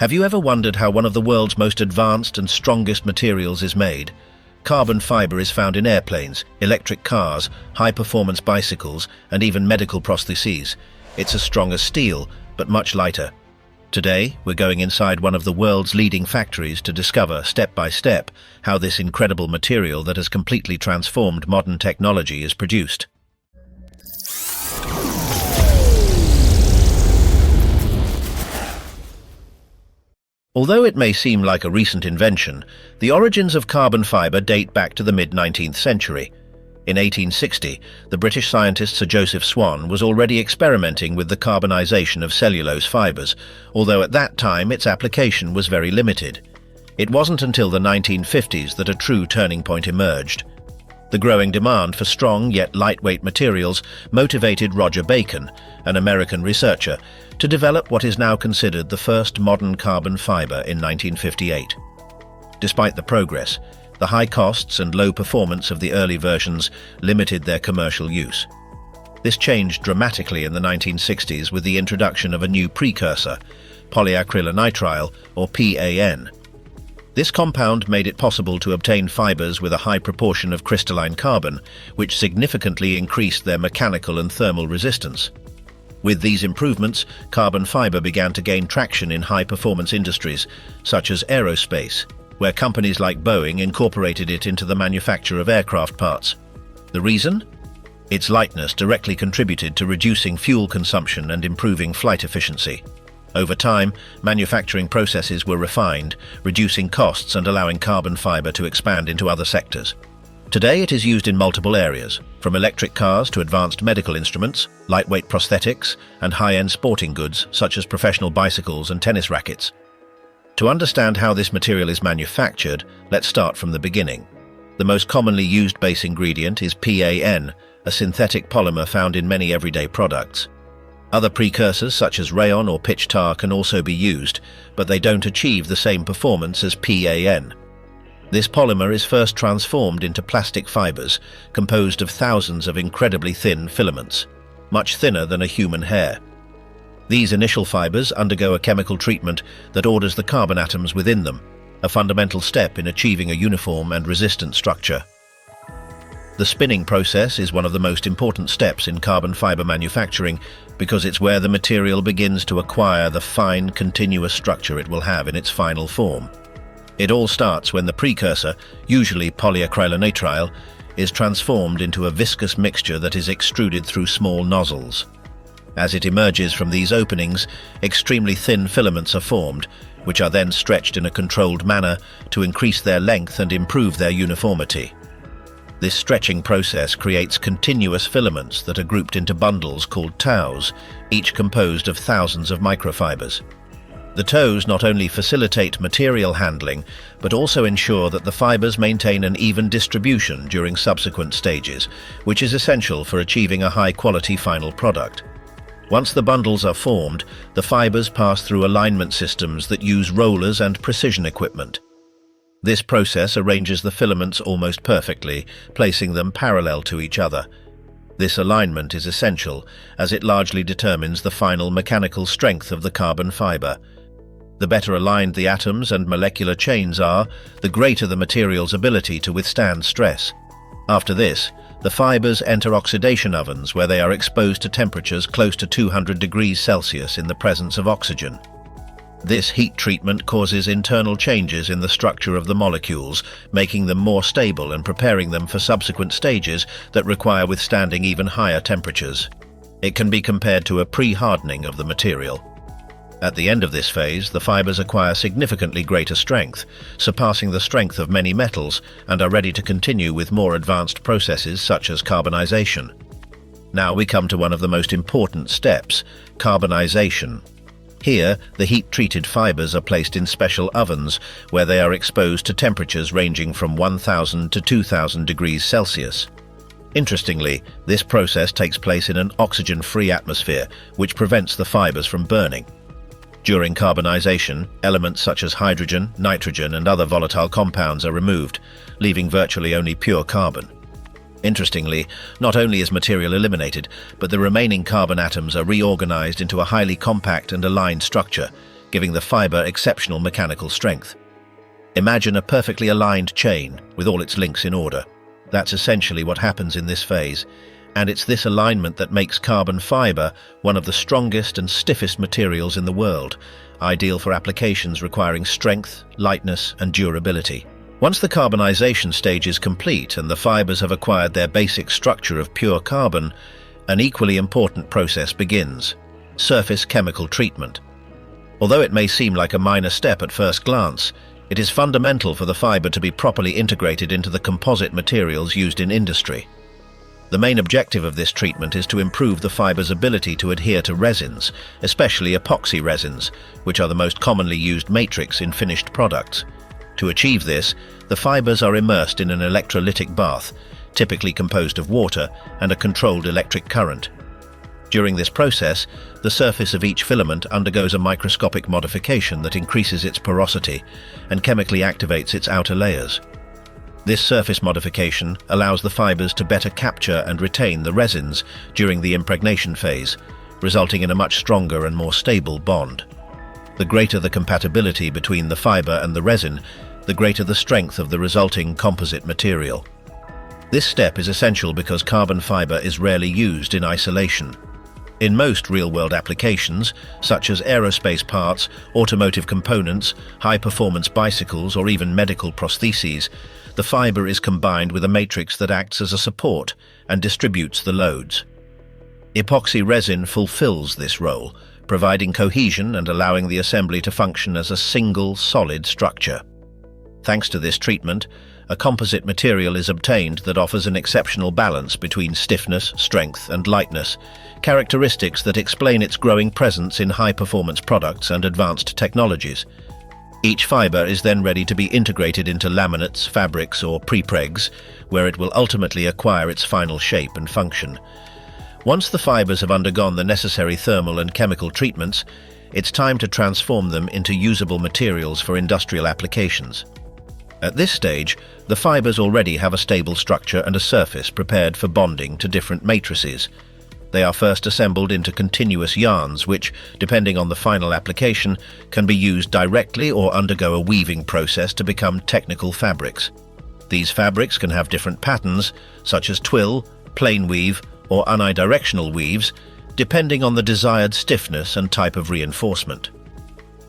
Have you ever wondered how one of the world's most advanced and strongest materials is made? Carbon fiber is found in airplanes, electric cars, high-performance bicycles, and even medical prostheses. It's as strong as steel, but much lighter. Today, we're going inside one of the world's leading factories to discover, step by step, how this incredible material that has completely transformed modern technology is produced. Although it may seem like a recent invention, the origins of carbon fiber date back to the mid-19th century. In 1860, the British scientist Sir Joseph Swan was already experimenting with the carbonization of cellulose fibers, although at that time its application was very limited. It wasn't until the 1950s that a true turning point emerged. The growing demand for strong yet lightweight materials motivated Roger Bacon, an American researcher, to develop what is now considered the first modern carbon fiber in 1958. Despite the progress, the high costs and low performance of the early versions limited their commercial use. This changed dramatically in the 1960s with the introduction of a new precursor, polyacrylonitrile, or PAN. This compound made it possible to obtain fibers with a high proportion of crystalline carbon, which significantly increased their mechanical and thermal resistance. With these improvements, carbon fiber began to gain traction in high-performance industries, such as aerospace, where companies like Boeing incorporated it into the manufacture of aircraft parts. The reason? Its lightness directly contributed to reducing fuel consumption and improving flight efficiency. Over time, manufacturing processes were refined, reducing costs and allowing carbon fiber to expand into other sectors. Today it is used in multiple areas, from electric cars to advanced medical instruments, lightweight prosthetics, and high-end sporting goods such as professional bicycles and tennis rackets. To understand how this material is manufactured, let's start from the beginning. The most commonly used base ingredient is PAN, a synthetic polymer found in many everyday products. Other precursors such as rayon or pitch tar can also be used, but they don't achieve the same performance as PAN. This polymer is first transformed into plastic fibers, composed of thousands of incredibly thin filaments, much thinner than a human hair. These initial fibers undergo a chemical treatment that orders the carbon atoms within them, a fundamental step in achieving a uniform and resistant structure. The spinning process is one of the most important steps in carbon fiber manufacturing because it's where the material begins to acquire the fine, continuous structure it will have in its final form. It all starts when the precursor, usually polyacrylonitrile, is transformed into a viscous mixture that is extruded through small nozzles. As it emerges from these openings, extremely thin filaments are formed, which are then stretched in a controlled manner to increase their length and improve their uniformity. This stretching process creates continuous filaments that are grouped into bundles called tows, each composed of thousands of microfibers. The tows not only facilitate material handling, but also ensure that the fibers maintain an even distribution during subsequent stages, which is essential for achieving a high-quality final product. Once the bundles are formed, the fibers pass through alignment systems that use rollers and precision equipment. This process arranges the filaments almost perfectly, placing them parallel to each other. This alignment is essential, as it largely determines the final mechanical strength of the carbon fiber. The better aligned the atoms and molecular chains are, the greater the material's ability to withstand stress. After this, the fibers enter oxidation ovens where they are exposed to temperatures close to 200 degrees Celsius in the presence of oxygen. This heat treatment causes internal changes in the structure of the molecules, making them more stable and preparing them for subsequent stages that require withstanding even higher temperatures. It can be compared to a pre-hardening of the material. At the end of this phase, the fibers acquire significantly greater strength, surpassing the strength of many metals, and are ready to continue with more advanced processes such as carbonization. Now we come to one of the most important steps, carbonization. Here, the heat-treated fibers are placed in special ovens where they are exposed to temperatures ranging from 1000 to 2000 degrees Celsius. Interestingly, this process takes place in an oxygen-free atmosphere, which prevents the fibers from burning. During carbonization, elements such as hydrogen, nitrogen, and other volatile compounds are removed, leaving virtually only pure carbon. Interestingly, not only is material eliminated, but the remaining carbon atoms are reorganized into a highly compact and aligned structure, giving the fiber exceptional mechanical strength. Imagine a perfectly aligned chain with all its links in order. That's essentially what happens in this phase, and it's this alignment that makes carbon fiber one of the strongest and stiffest materials in the world, ideal for applications requiring strength, lightness, and durability. Once the carbonization stage is complete and the fibers have acquired their basic structure of pure carbon, an equally important process begins: surface chemical treatment. Although it may seem like a minor step at first glance, it is fundamental for the fiber to be properly integrated into the composite materials used in industry. The main objective of this treatment is to improve the fiber's ability to adhere to resins, especially epoxy resins, which are the most commonly used matrix in finished products. To achieve this, the fibers are immersed in an electrolytic bath, typically composed of water and a controlled electric current. During this process, the surface of each filament undergoes a microscopic modification that increases its porosity and chemically activates its outer layers. This surface modification allows the fibers to better capture and retain the resins during the impregnation phase, resulting in a much stronger and more stable bond. The greater the compatibility between the fiber and the resin, the greater the strength of the resulting composite material. This step is essential because carbon fiber is rarely used in isolation. In most real-world applications, such as aerospace parts, automotive components, high-performance bicycles, or even medical prostheses, the fiber is combined with a matrix that acts as a support and distributes the loads. Epoxy resin fulfills this role, providing cohesion and allowing the assembly to function as a single, solid structure. Thanks to this treatment, a composite material is obtained that offers an exceptional balance between stiffness, strength, and lightness, characteristics that explain its growing presence in high-performance products and advanced technologies. Each fiber is then ready to be integrated into laminates, fabrics, or prepregs, where it will ultimately acquire its final shape and function. Once the fibers have undergone the necessary thermal and chemical treatments, it's time to transform them into usable materials for industrial applications. At this stage, the fibers already have a stable structure and a surface prepared for bonding to different matrices. They are first assembled into continuous yarns which, depending on the final application, can be used directly or undergo a weaving process to become technical fabrics. These fabrics can have different patterns, such as twill, plain weave, or unidirectional weaves, depending on the desired stiffness and type of reinforcement.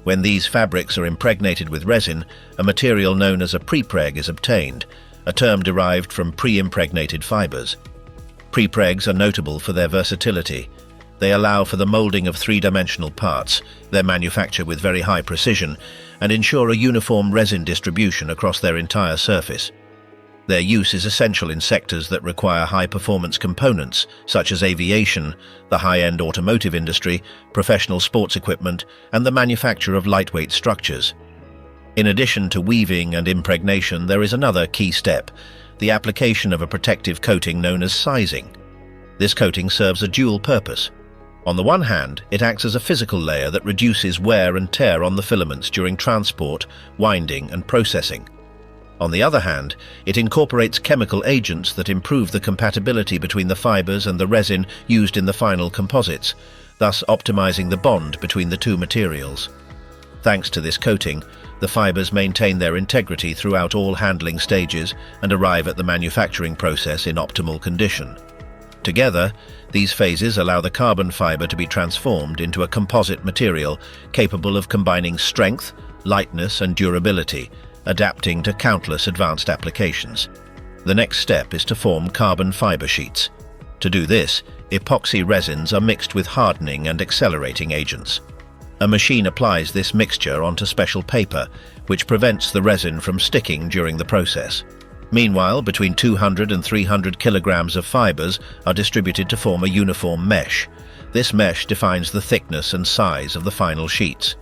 When these fabrics are impregnated with resin, a material known as a prepreg is obtained, a term derived from pre-impregnated fibers. Prepregs are notable for their versatility. They allow for the molding of three-dimensional parts, their manufacture with very high precision, and ensure a uniform resin distribution across their entire surface. Their use is essential in sectors that require high-performance components, such as aviation, the high-end automotive industry, professional sports equipment, and the manufacture of lightweight structures. In addition to weaving and impregnation, there is another key step: the application of a protective coating known as sizing. This coating serves a dual purpose. On the one hand, it acts as a physical layer that reduces wear and tear on the filaments during transport, winding, and processing. On the other hand, it incorporates chemical agents that improve the compatibility between the fibers and the resin used in the final composites, thus optimizing the bond between the two materials. Thanks to this coating, the fibers maintain their integrity throughout all handling stages and arrive at the manufacturing process in optimal condition. Together, these phases allow the carbon fiber to be transformed into a composite material capable of combining strength, lightness, and durability, adapting to countless advanced applications. The next step is to form carbon fiber sheets. To do this, epoxy resins are mixed with hardening and accelerating agents. A machine applies this mixture onto special paper, which prevents the resin from sticking during the process. Meanwhile, between 200 and 300 kilograms of fibers are distributed to form a uniform mesh. This mesh defines the thickness and size of the final sheets.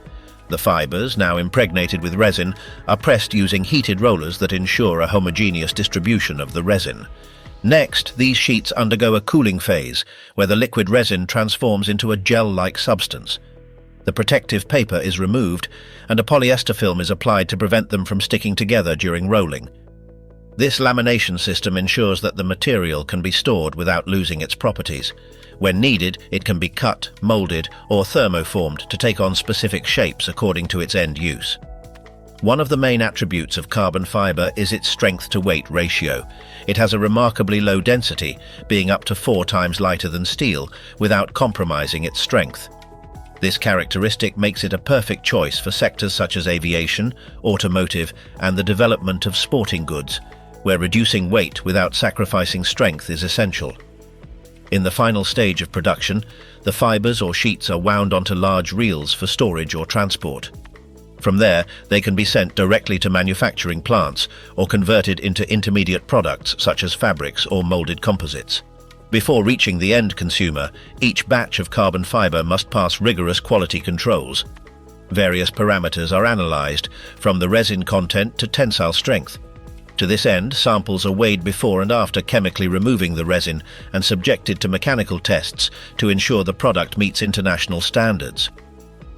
The fibers, now impregnated with resin, are pressed using heated rollers that ensure a homogeneous distribution of the resin. Next, these sheets undergo a cooling phase, where the liquid resin transforms into a gel-like substance. The protective paper is removed, and a polyester film is applied to prevent them from sticking together during rolling. This lamination system ensures that the material can be stored without losing its properties. When needed, it can be cut, molded, or thermoformed to take on specific shapes according to its end use. One of the main attributes of carbon fiber is its strength-to-weight ratio. It has a remarkably low density, being up to 4 times lighter than steel, without compromising its strength. This characteristic makes it a perfect choice for sectors such as aviation, automotive, and the development of sporting goods, where reducing weight without sacrificing strength is essential. In the final stage of production, the fibers or sheets are wound onto large reels for storage or transport. From there, they can be sent directly to manufacturing plants or converted into intermediate products such as fabrics or molded composites. Before reaching the end consumer, each batch of carbon fiber must pass rigorous quality controls. Various parameters are analyzed, from the resin content to tensile strength. To this end, samples are weighed before and after chemically removing the resin and subjected to mechanical tests to ensure the product meets international standards.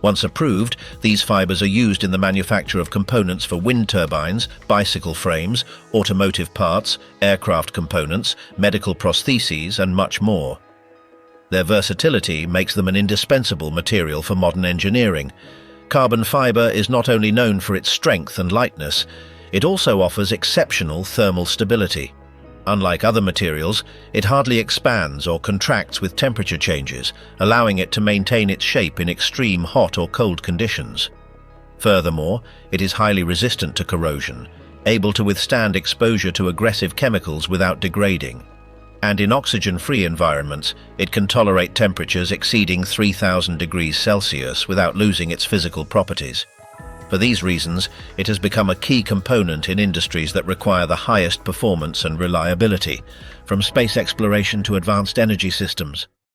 Once approved, these fibers are used in the manufacture of components for wind turbines, bicycle frames, automotive parts, aircraft components, medical prostheses, and much more. Their versatility makes them an indispensable material for modern engineering. Carbon fiber is not only known for its strength and lightness, it also offers exceptional thermal stability. Unlike other materials, it hardly expands or contracts with temperature changes, allowing it to maintain its shape in extreme hot or cold conditions. Furthermore, it is highly resistant to corrosion, able to withstand exposure to aggressive chemicals without degrading. And in oxygen-free environments, it can tolerate temperatures exceeding 3,000 degrees Celsius without losing its physical properties. For these reasons, it has become a key component in industries that require the highest performance and reliability, from space exploration to advanced energy systems.